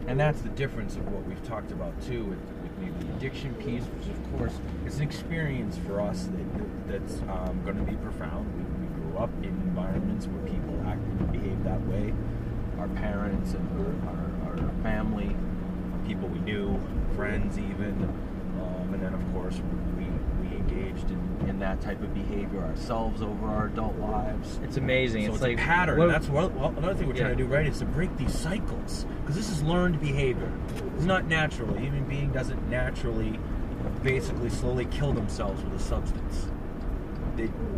And that's the difference of what we've talked about too with maybe the addiction piece, which of course is an experience for us that's going to be profound. We grew up in environments where people act and behave that way. Our parents and our family, people we knew, friends even, and then of course we engaged in that type of behavior ourselves over our adult lives. It's amazing. So it's like like a pattern. Well, that's another thing we're trying to do, right? Is to break these cycles, because this is learned behavior. It's not natural. A human being doesn't naturally, basically, slowly kill themselves with a substance.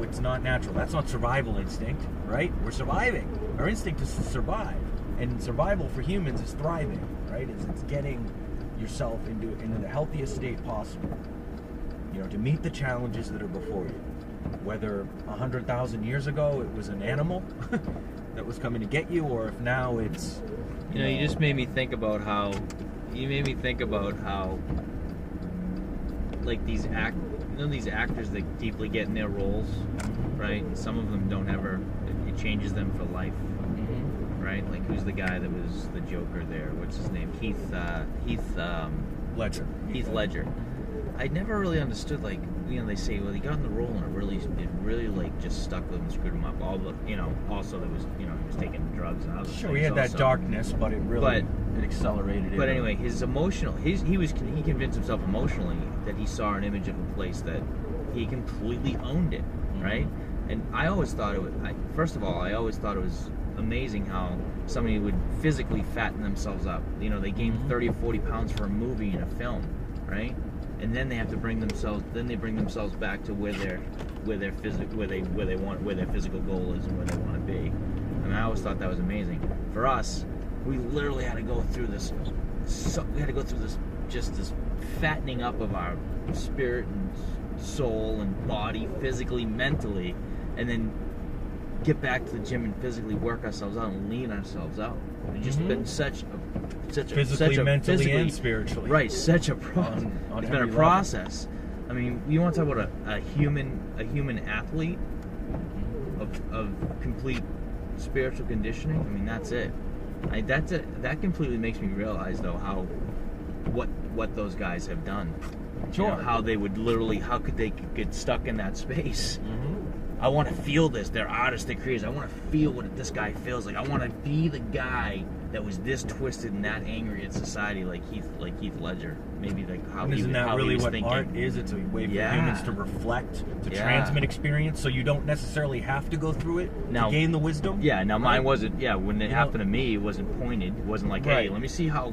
It's not natural. That's not survival instinct, right? We're surviving. Our instinct is to survive, and survival for humans is thriving, right? It's getting yourself into the healthiest state possible. You know, to meet the challenges that are before you. Whether 100,000 years ago it was an animal that was coming to get you, or if now it's... You know, you just made me think about how... like these actors that deeply get in their roles, right? And some of them don't ever... It changes them for life, right? Like, who's the guy that was the Joker there? What's his name? Heath Ledger. Heath Ledger. I never really understood, like, you know, they say, well, he got in the role and it really like just stuck with him and screwed him up. All the, you know, also there was, you know, he was taking drugs and other Sure, things he had that also. Darkness, but it really it accelerated it. But anyway, his emotional, he convinced himself emotionally that he saw an image of a place that he completely owned it, right? And I always thought it was, first of all, I always thought it was amazing how somebody would physically fatten themselves up. You know, they gain 30 or 40 pounds for a movie and a film, right? And then they have to bring themselves back to where their physical goal is and where they want to be. And I always thought that was amazing. For us, we literally had to go through this. Just this fattening up of our spirit and soul and body, physically, mentally, and then get back to the gym and physically work ourselves out and lean ourselves out. It's just been such a mentally, and spiritually. Right, such a process. It's been a process. I mean, you want to talk about a human athlete of complete spiritual conditioning. I mean, that's it. That completely makes me realize, though, what those guys have done. Sure. You know, how they would literally, how could they get stuck in that space? I want to feel this. They're artists, they're creators. I want to feel what this guy feels like. I want to be the guy that was this twisted and that angry at society, like Heath Ledger. Maybe like how and he isn't that how really he was what thinking. art is? It's a way for humans to reflect, to transmit experience, so you don't necessarily have to go through it to gain the wisdom. Yeah. Now mine wasn't. Yeah, when it happened to me, it wasn't pointed. It wasn't like, hey, let me see how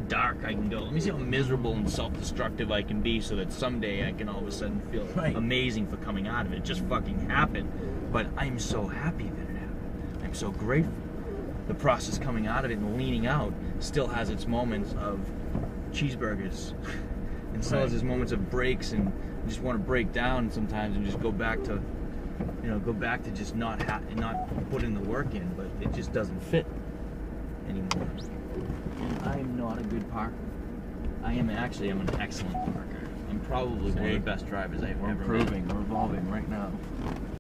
dark I can go. Let me see how miserable and self-destructive I can be, so that someday I can all of a sudden feel amazing for coming out of it. It just fucking happened. But I'm so happy that it happened. I'm so grateful. The process coming out of it and leaning out still has its moments of cheeseburgers, and still has its moments of breaks, and you just want to break down sometimes and just go back to just not putting the work in, but it just doesn't fit anymore. And I am not a good parker. I'm an excellent parker. I'm probably one of the best drivers I've ever met. We're improving. We're evolving right now.